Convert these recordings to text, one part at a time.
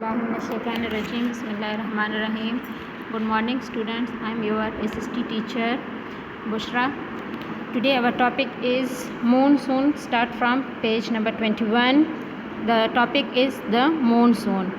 Bismillahirrahmanirrahim. Bismillahirrahmanirrahim. Good morning, students. I am your SST teacher, Bushra. Today our topic is monsoon. Start from page number 21. The topic is the monsoon.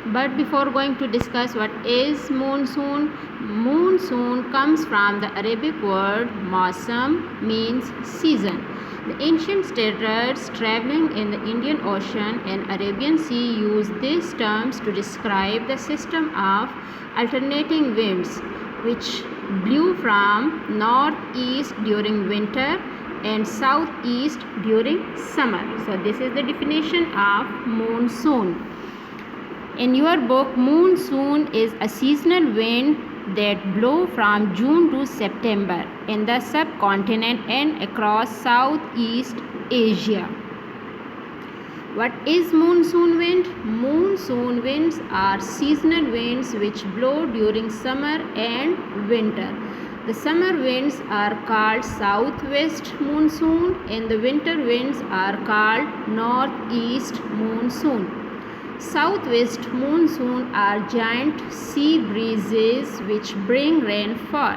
But before going to discuss what is monsoon, monsoon comes from the Arabic word mausam, means season. The ancient traders traveling in the Indian Ocean and Arabian Sea used these terms to describe the system of alternating winds which blew from northeast during winter and southeast during summer. So this is the definition of monsoon. In your book, monsoon is a seasonal wind that blow from June to September in the subcontinent and across Southeast Asia. What is monsoon wind? Monsoon winds are seasonal winds which blow during summer and winter. The summer winds are called southwest monsoon and the winter winds are called northeast monsoon. Southwest monsoon are giant sea breezes which bring rainfall.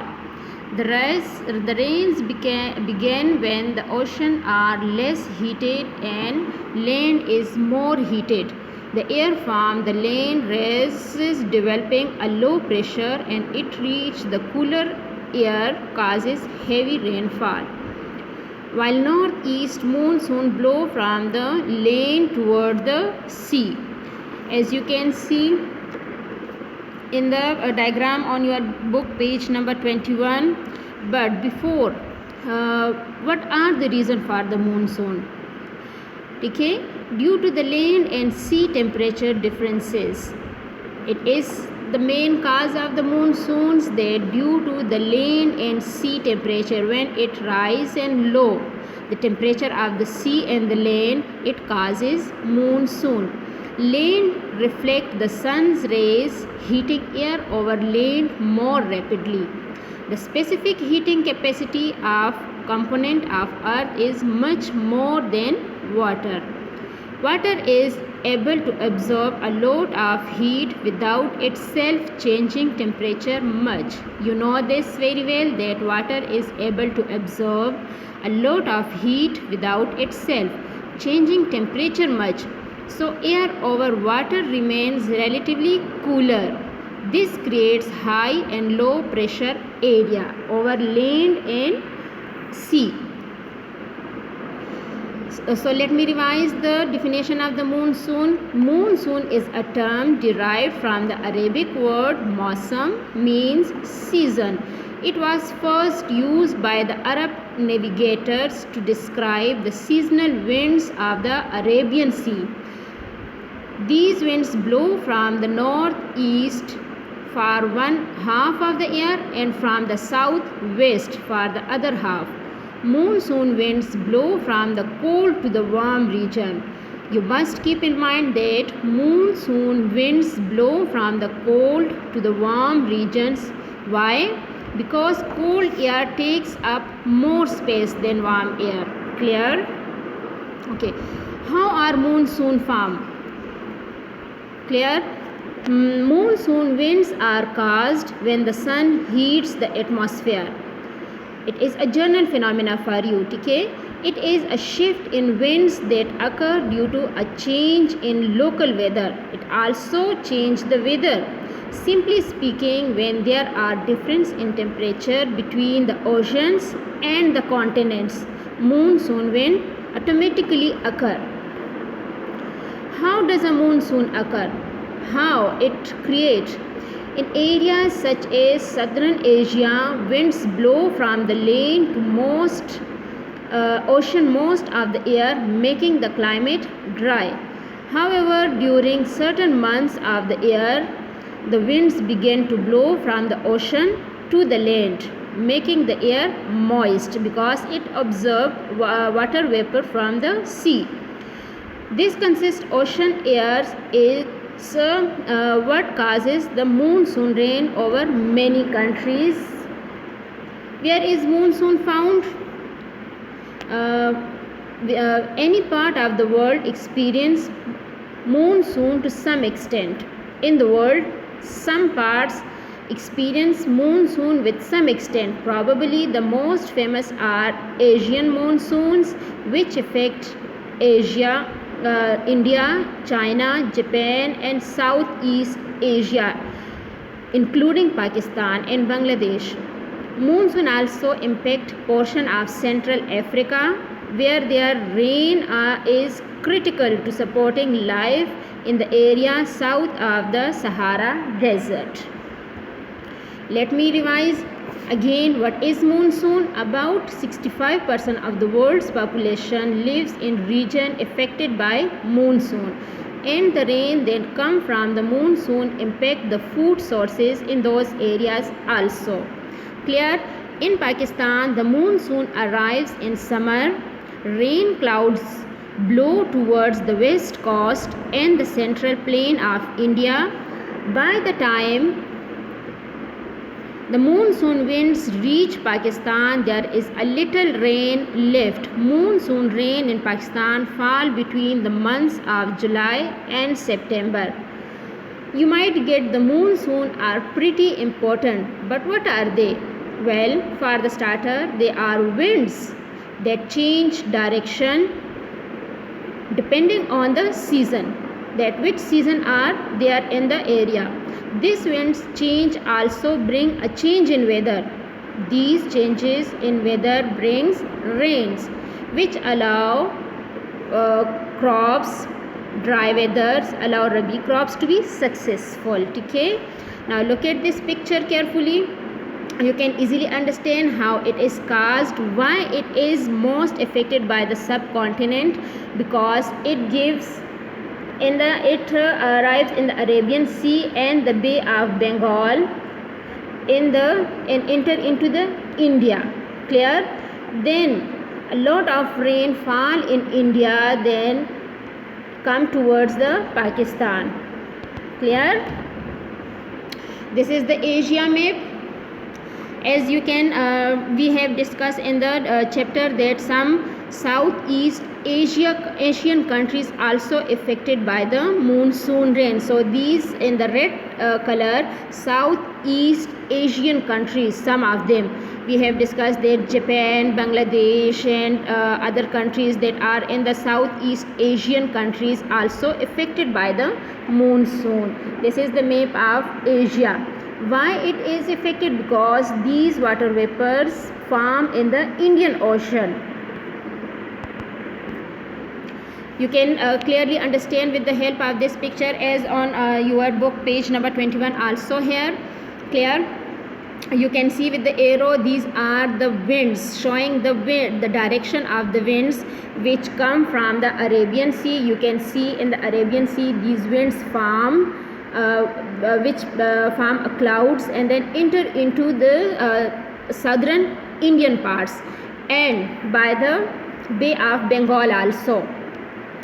The rains begin when the ocean are less heated and land is more heated. The air from the land rises, developing a low pressure, and it reaches the cooler air causes heavy rainfall. While northeast monsoon blow from the land toward the sea. As you can see in the diagram on your book, page number 21. But before, what are the reasons for the monsoon? Okay, due to the land and sea temperature differences. It is the main cause of the monsoons that due to the land and sea temperature, when it rise and low, the temperature of the sea and the land, it causes monsoon. Land reflect the sun's rays, heating air over land more rapidly. The specific heating capacity of component of earth is much more than water. Water is able to absorb a lot of heat without itself changing temperature much. You know this very well, that water is able to absorb a lot of heat without itself changing temperature much. So air over water remains relatively cooler. This creates high and low pressure area over land and sea. So let me revise the definition of the monsoon. Monsoon is a term derived from the Arabic word mausam, means season. It was first used by the Arab navigators to describe the seasonal winds of the Arabian Sea. These winds blow from the northeast for one half of the year and from the southwest for the other half. Monsoon winds blow from the cold to the warm region. You must keep in mind that monsoon winds blow from the cold to the warm regions. Why? Because cold air takes up more space than warm air. Clear? Okay. How are monsoon formed? Clear? Monsoon winds are caused when the sun heats the atmosphere. It is a general phenomena for you, okay? It is a shift in winds that occur due to a change in local weather. It also changes the weather. Simply speaking, when there are difference in temperature between the oceans and the continents, monsoon wind automatically occur. How does a monsoon occur? How it creates? In areas such as southern Asia, winds blow from the land to ocean most of the year, making the climate dry. However, during certain months of the year, the winds begin to blow from the ocean to the land, making the air moist because it absorbs water vapor from the sea. This consists ocean air is what causes the monsoon rain over many countries. Where is monsoon found? Any part of the world experience monsoon to some extent. In the world, some parts experience monsoon with some extent. Probably the most famous are Asian monsoons, which affect Asia, India, China, Japan, and Southeast Asia, including Pakistan and Bangladesh. Monsoon also impact portion of Central Africa, where their rain is critical to supporting life in the area south of the Sahara Desert. Let me revise again what is monsoon. About 65% of the world's population lives in region affected by monsoon, and the rain that come from the monsoon impact the food sources in those areas also. Clear? In Pakistan, the monsoon arrives in summer. Rain clouds blow towards the west coast and the central plain of India. By the time the monsoon winds reach Pakistan, there is a little rain left. Monsoon rain in Pakistan fall between the months of July and September. You might get the monsoon are pretty important, but what are they? Well, for the starter, they are winds that change direction depending on the season, that which season are there in the area. These winds change also bring a change in weather. These changes in weather brings rains, which allow crops, dry weathers allow rabi crops to be successful. Okay, now look at this picture carefully. You can easily understand how it is caused, why it is most affected by the subcontinent, because it arrives in the Arabian Sea and the Bay of Bengal and enter into the India. Clear? Then a lot of rain fall in India, then come towards the Pakistan. Clear? This is the Asia map. As you can, we have discussed in the chapter that some Southeast Asian countries also affected by the monsoon rain. So these in the red color, Southeast Asian countries, some of them we have discussed that Japan, Bangladesh, and other countries that are in the Southeast Asian countries also affected by the monsoon. This is the map of Asia. Why it is affected? Because these water vapors form in the Indian Ocean. You can clearly understand with the help of this picture, as on your book page number 21 also here. Clear? You can see with the arrow, these are the winds, showing the direction of the winds which come from the Arabian Sea. You can see in the Arabian Sea these winds form clouds and then enter into the southern Indian parts and by the Bay of Bengal also.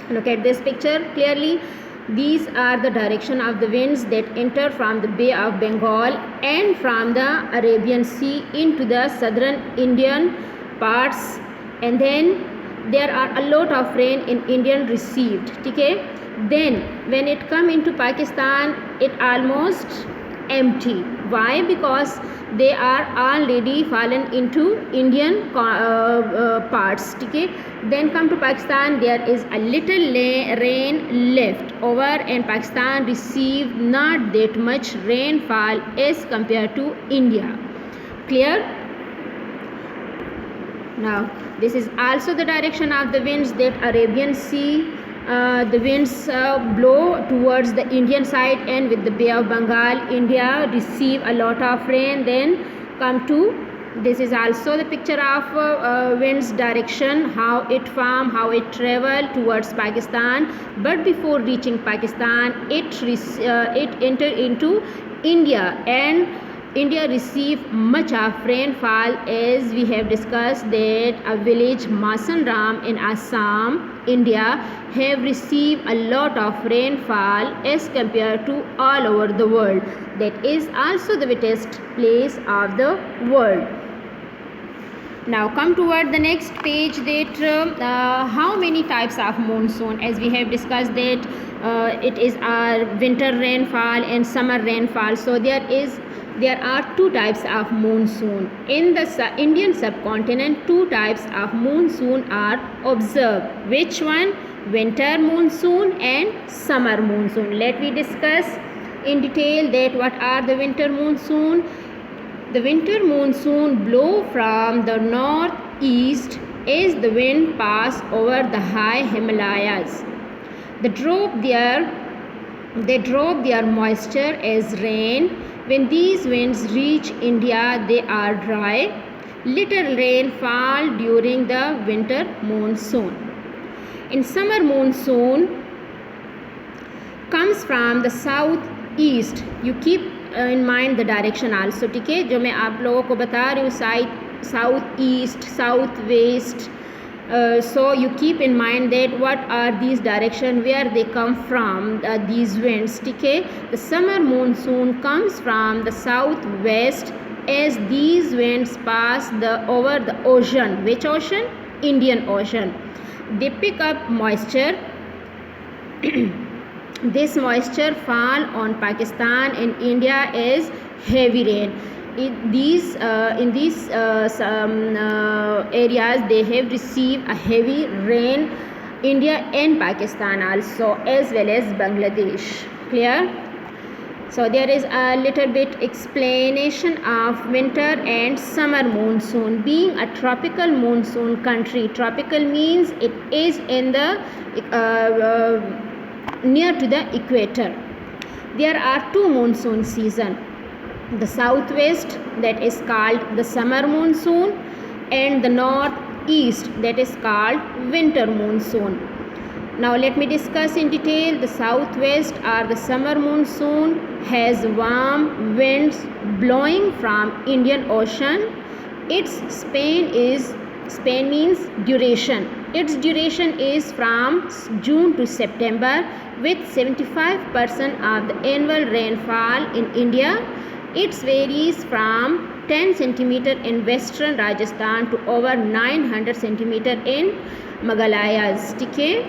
Look at this picture clearly. These are the direction of the winds that enter from the Bay of Bengal and from the Arabian Sea into the southern Indian parts, and then there are a lot of rain in Indian received. Okay, then when it come into Pakistan, it almost empty. Why? Because they are already fallen into Indian parts. Okay, then come to Pakistan, there is a little rain left over, and Pakistan received not that much rainfall as compared to India. Clear? Now this is also the direction of the winds that Arabian Sea, the winds blow towards the Indian side, and with the Bay of Bengal, India receive a lot of rain, then come to, this is also the picture of winds direction, how it form, how it travel towards Pakistan, but before reaching Pakistan it enter into India, and India received much of rainfall, as we have discussed that a village Masanram in Assam, India, have received a lot of rainfall as compared to all over the world. That is also the wettest place of the world. Now come toward the next page, that how many types of monsoon, as we have discussed that it is our winter rainfall and summer rainfall. So there are two types of monsoon in the Indian subcontinent. Two types of monsoon are observed. Which one? Winter monsoon and summer monsoon. Let me discuss in detail that what are the winter monsoon. The winter monsoon blow from the northeast as the wind pass over the high Himalayas. They drop their moisture as rain. When these winds reach India, they are dry. Little rain fall during the winter monsoon. In summer monsoon comes from the southeast. You keep in mind the direction also, ठीक है, जो मैं आप लोगों को बता रही हूँ, south east, south west. So you keep in mind that what are these direction, where they come from, these winds, ठीक है. The summer monsoon comes from the southwest as these winds pass over the ocean. Which ocean? Indian Ocean. They pick up moisture. This moisture fall on Pakistan and India as heavy rain. In these areas they have received a heavy rain. India and Pakistan also, as well as Bangladesh. Clear? So there is a little bit explanation of winter and summer monsoon. Being a tropical monsoon country, tropical means it is in the near to the equator. There are two monsoon season. The southwest, that is called the summer monsoon, and the northeast, that is called winter monsoon. Now let me discuss in detail. The southwest or the summer monsoon has warm winds blowing from Indian Ocean. Its span means duration. Its duration is from June to September, with 75% of the annual rainfall in India. It varies from 10 cm in western Rajasthan to over 900 cm in Meghalayas. Okay?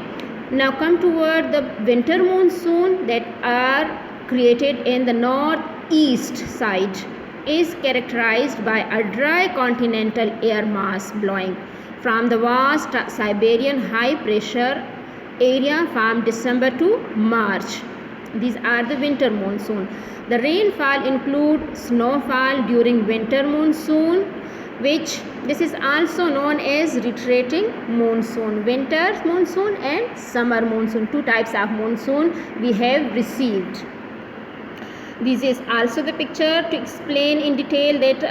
Now come toward the winter monsoon that are created in the northeast side. Is characterized by a dry continental air mass blowing from the vast Siberian high pressure area from December to March. These are the winter monsoon. The rainfall include snowfall during winter monsoon, which this is also known as retreating monsoon. Winter monsoon and summer monsoon, two types of monsoon we have received. This is also the picture to explain in detail that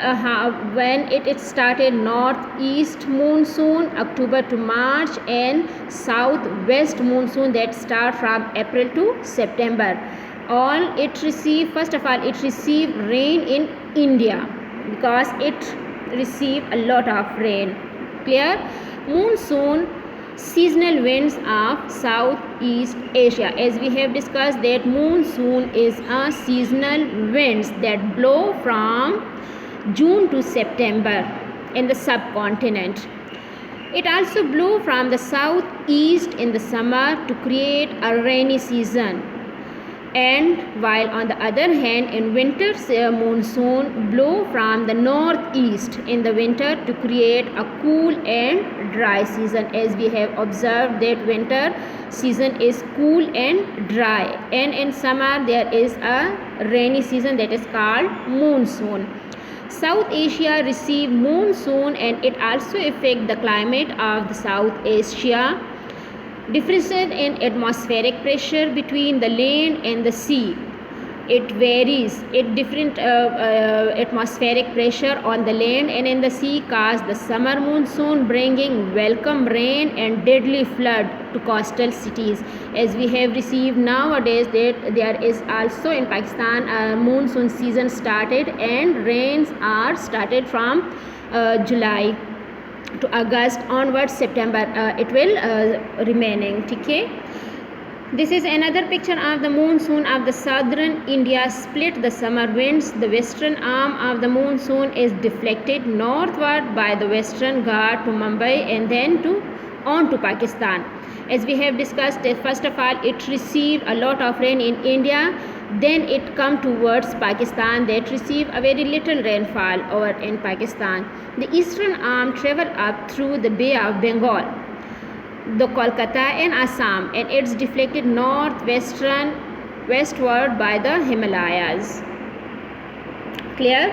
when it started. Northeast monsoon October to March, and southwest monsoon that start from April to September. All it received, first of all, it received rain in India because it received a lot of rain. Clear? Monsoon seasonal winds of Southeast Asia. As we have discussed that monsoon is a seasonal winds that blow from June to September in the subcontinent. It also blow from the southeast in the summer to create a rainy season. And while on the other hand in winter, monsoon blow from the northeast in the winter to create a cool and dry season. As we have observed that winter season is cool and dry, and in summer there is a rainy season that is called monsoon. South Asia receive monsoon and it also affect the climate of the South Asia. Differences in atmospheric pressure between the land and the sea. It varies. Different atmospheric pressure on the land and in the sea cause the summer monsoon bringing welcome rain and deadly flood to coastal cities. As we have received nowadays that there is also in Pakistan a monsoon season started and rains are started from July to August onwards. September it will remaining. Okay? This is another picture of the monsoon of the southern India split the summer winds. The western arm of the monsoon is deflected northward by the western Ghat to Mumbai and then on to Pakistan. As we have discussed, first of all, it received a lot of rain in India. Then it come towards Pakistan that receive a very little rainfall over in Pakistan. The eastern arm travel up through the Bay of Bengal, the Kolkata and Assam, and it's deflected westward by the Himalayas. Clear?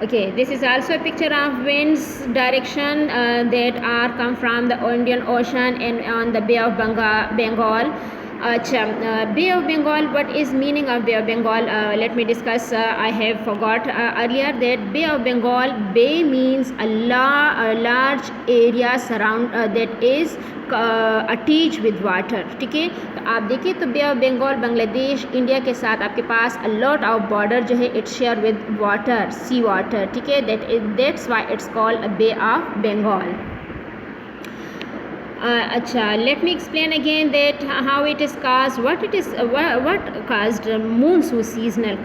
Okay, this is also a picture of winds direction that are come from the Indian Ocean and on the Bay of Bengal. Bay of Bengal, what is meaning of Bay of Bengal? Let me discuss. I have forgot earlier that Bay of Bengal, bay means a large area surround that is attached with water. ठीक है, तो आप देखिए तो बे of Bengal Bangladesh India के साथ आपके पास a lot of border जो है it share with water, sea water. ठीक है, that's why it's called a Bay of Bengal. अच्छा, let me explain again that how it is caused, what it is, what caused monsoon seasonal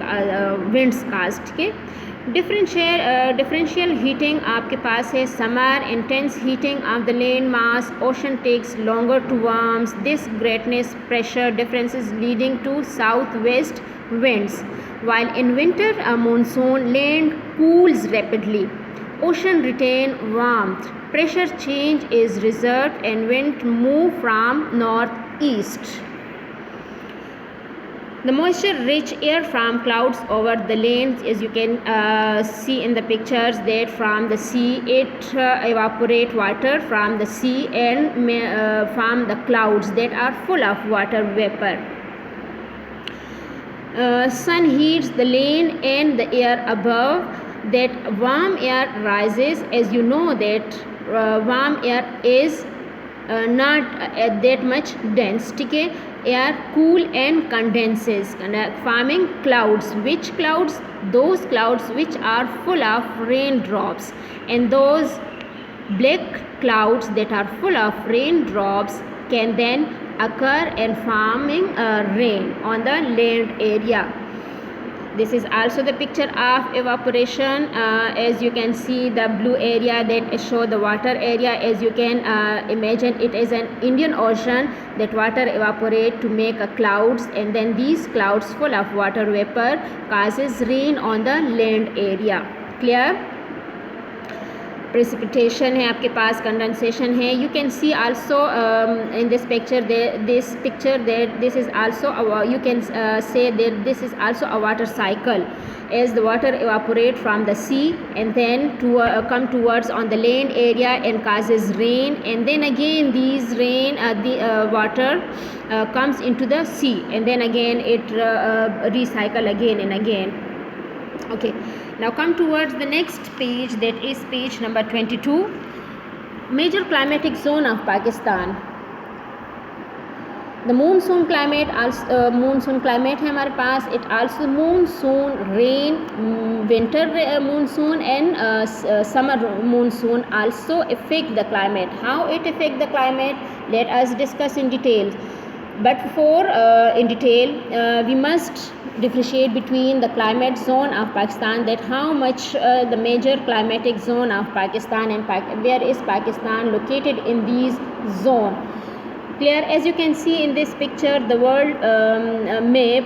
winds caused. ठीक है, differential heating आपके पास है summer, intense heating of the land mass, ocean takes longer to warm, this greatness pressure differences leading to southwest winds, while in winter monsoon land cools rapidly, ocean retain warmth, pressure change is reserved and wind move from northeast. The moisture-rich air from clouds over the lands, as you can see in the pictures, that from the sea it evaporate water from the sea and from the clouds that are full of water vapor. Sun heats the land and the air above, that warm air rises. As you know that warm air is not that much dense. ठीक है, air cool and condenses, forming clouds. Which clouds? Those clouds which are full of raindrops, and those black clouds that are full of raindrops can then occur and forming rain on the land area. This is also the picture of evaporation. As you can see the blue area that show the water area, as you can imagine it is an Indian Ocean, that water evaporate to make clouds, and then these clouds full of water vapor causes rain on the land area. Clear? Precipitation है आपके पास, condensation है. You can see also in this picture that this is also you can say that this is also a water cycle, as the water evaporate from the sea and then to come towards on the land area and causes rain, and then again these rain the water comes into the sea, and then again it recycle again and again. Okay, now come towards the next page, that is page number 22. Major climatic zone of Pakistan. The monsoon climate also monsoon climate है हमारे पास. It also monsoon, rain, winter monsoon and summer monsoon also affect the climate. How it affect the climate? Let us discuss in detail. But before in detail, we must differentiate between the climate zone of Pakistan, that how much the major climatic zone of Pakistan and where is Pakistan located in these zone. Clear? As you can see in this picture, the world map,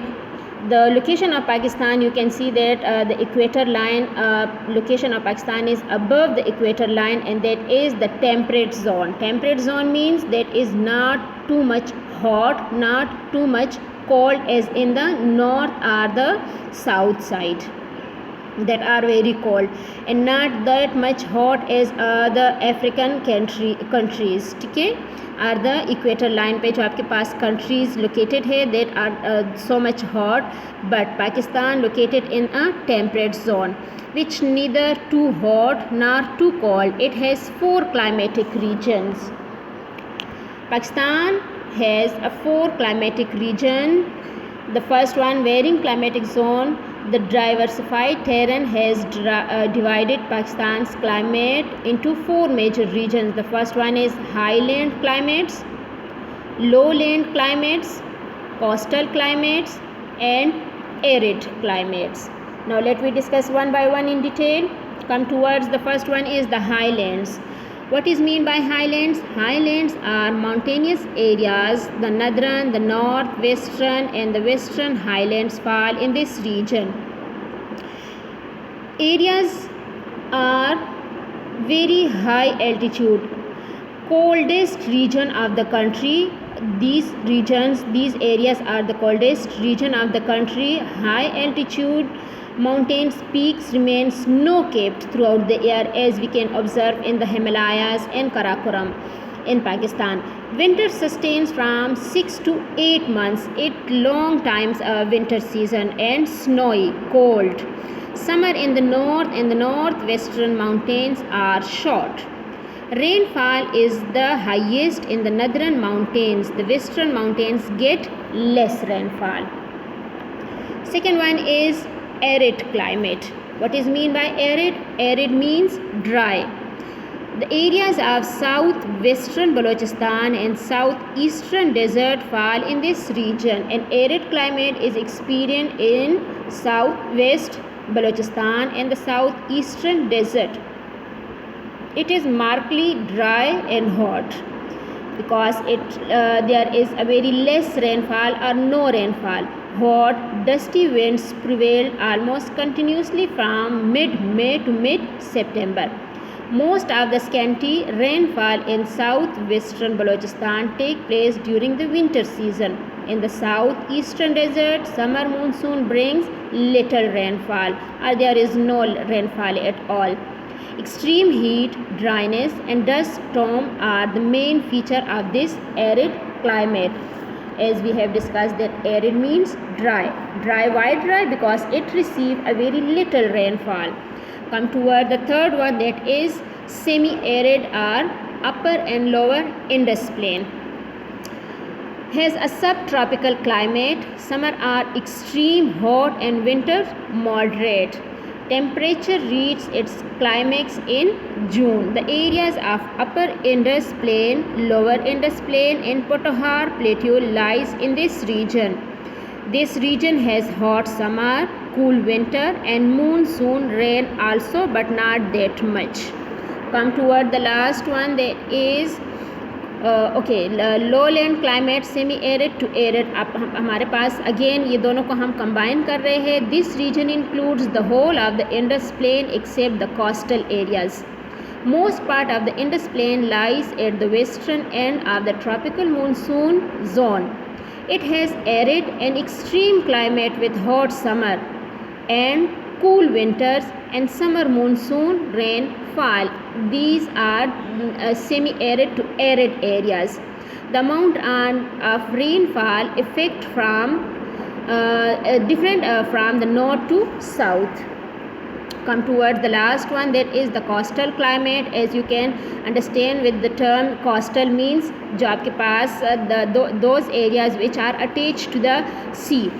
the location of Pakistan, you can see that the equator line location of Pakistan is above the equator line, and that is the temperate zone. Temperate zone means that is not too much hot, not too much cold as in the north or the south side, that are very cold, and not that much hot as the African countries. ठीक है, are the equator line पे जो आपके पास countries located है that are so much hot, but Pakistan located in a temperate zone, which neither too hot nor too cold. It has 4 climatic regions. Pakistan has a 4 climatic region. The first one, varying climatic zone. The diversified terrain has divided Pakistan's climate into 4 major regions. The first one is highland climates, lowland climates, coastal climates and arid climates. Now let me discuss one by one in detail. Come towards the first one is the highlands. What is mean by highlands? Highlands are mountainous areas. The northern, the north, western and the western highlands fall in this region. Areas are very high altitude, coldest region of the country. These areas are the coldest region of the country. High altitude mountains peaks remain snow capped throughout the year, as we can observe in the Himalayas and Karakoram in Pakistan. Winter sustains from 6 to 8 months. It long times winter season and snowy, cold. Summer in the north and the northwestern mountains are short. Rainfall is the highest in the northern mountains. The western mountains get less rainfall. Second one is arid climate. What is mean by arid? Arid means dry. The areas of southwestern Balochistan and southeastern desert fall in this region. An arid climate is experienced in southwest Balochistan and the southeastern desert. It is markedly dry and hot because there is a very less rainfall or no rainfall. Hot, dusty winds prevail almost continuously from mid-May to mid-September. Most of the scanty rainfall in southwestern Balochistan take place during the winter season. In the southeastern desert, summer monsoon brings little rainfall or there is no rainfall at all. Extreme heat, dryness and dust storm are the main feature of this arid climate. As we have discussed that arid means dry. Why dry? Because it receives a very little rainfall. Come toward the third one, that is semi-arid or upper and lower Indus plain. Has a subtropical climate. Summer are extreme hot and winter moderate. Temperature reaches its climax in June. The areas of upper Indus plain, lower Indus plain and Pothohar plateau lies in this region. This region has hot summer, cool winter and monsoon rain also, but not that much. Come toward the last one, that is lowland climate, semi arid to arid. अब हमारे पास again ये दोनों को हम combine कर रहे हैं. This region includes the whole of the Indus plain except the coastal areas. Most part of the Indus plain lies at the western end of the tropical monsoon zone. It has arid and extreme climate with hot summer and cool winters and summer monsoon rainfall. These are semi-arid to arid areas. The amount of rainfall effect from different from the north to south. Come toward the last one, that is the coastal climate. As you can understand with the term coastal means जो आपके पास those areas which are attached to the sea.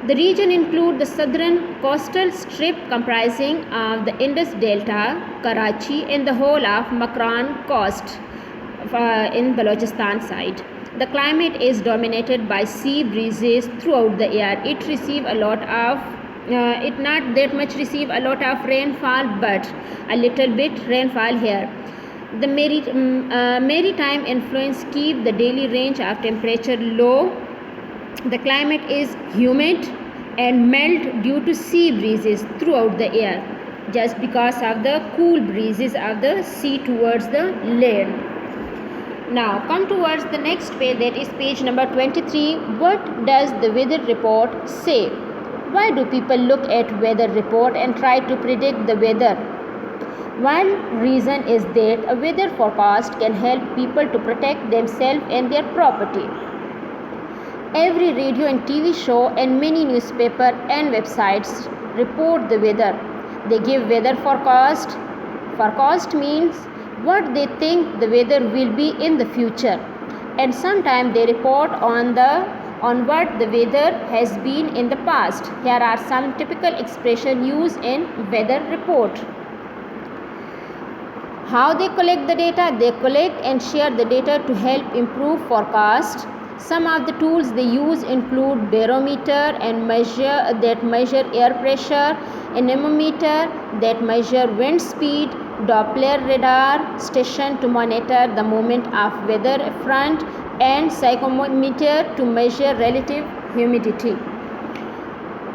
The region includes the southern coastal strip comprising of the Indus Delta, Karachi and the whole of Makran coast in Balochistan side. The climate is dominated by sea breezes throughout the year. It receives a lot of it not that much receive a lot of rainfall, but a little bit rainfall here. The maritime influence keep the daily range of temperature low. The climate is humid and mild due to sea breezes throughout the year, just because of the cool breezes of the sea towards the land. Now come towards the next page, that is page number 23. What does the weather report say? Why do people look at weather report and try to predict the weather? One reason is that a weather forecast can help people to protect themselves and their property. Every radio and TV show and many newspaper and websites report the weather. They give weather forecast. Forecast means what they think the weather will be in the future, and sometimes they report on what the weather has been in the past. Here are some typical expressions used in weather report. How they collect the data? They collect and share the data to help improve forecast. Some of the tools they use include barometer and measure air pressure, anemometer that measure wind speed, Doppler radar station to monitor the movement of weather front, and psychrometer to measure relative humidity.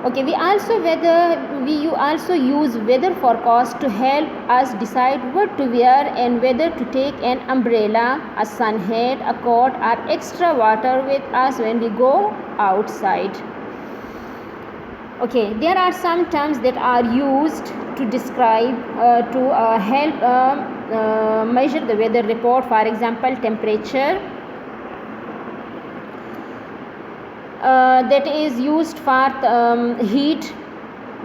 Okay, we also use weather forecast to help us decide what to wear and whether to take an umbrella, a sun hat, a coat, or extra water with us when we go outside. Okay, there are some terms that are used to describe to help measure the weather report. For example, temperature. That is used for heat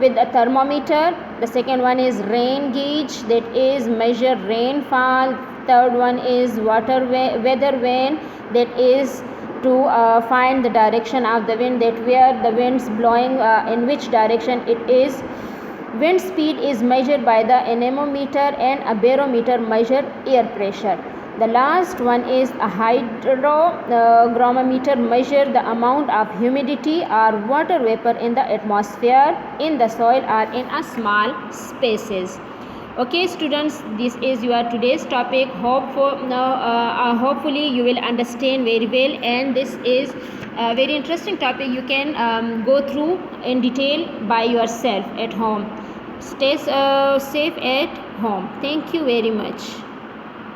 with a thermometer. The second one is rain gauge, that is measure rainfall. Third one is weather vane, that is to find the direction of the wind, that where the winds blowing in which direction it is. Wind speed is measured by the anemometer, and a barometer measure air pressure. The last one is a hygrometer, measure the amount of humidity or water vapor in the atmosphere, in the soil, or in a small spaces. Okay students, this is your today's topic. Hopefully you will understand very well, and this is a very interesting topic. You can go through in detail by yourself at home. Stay safe at home. Thank you very much.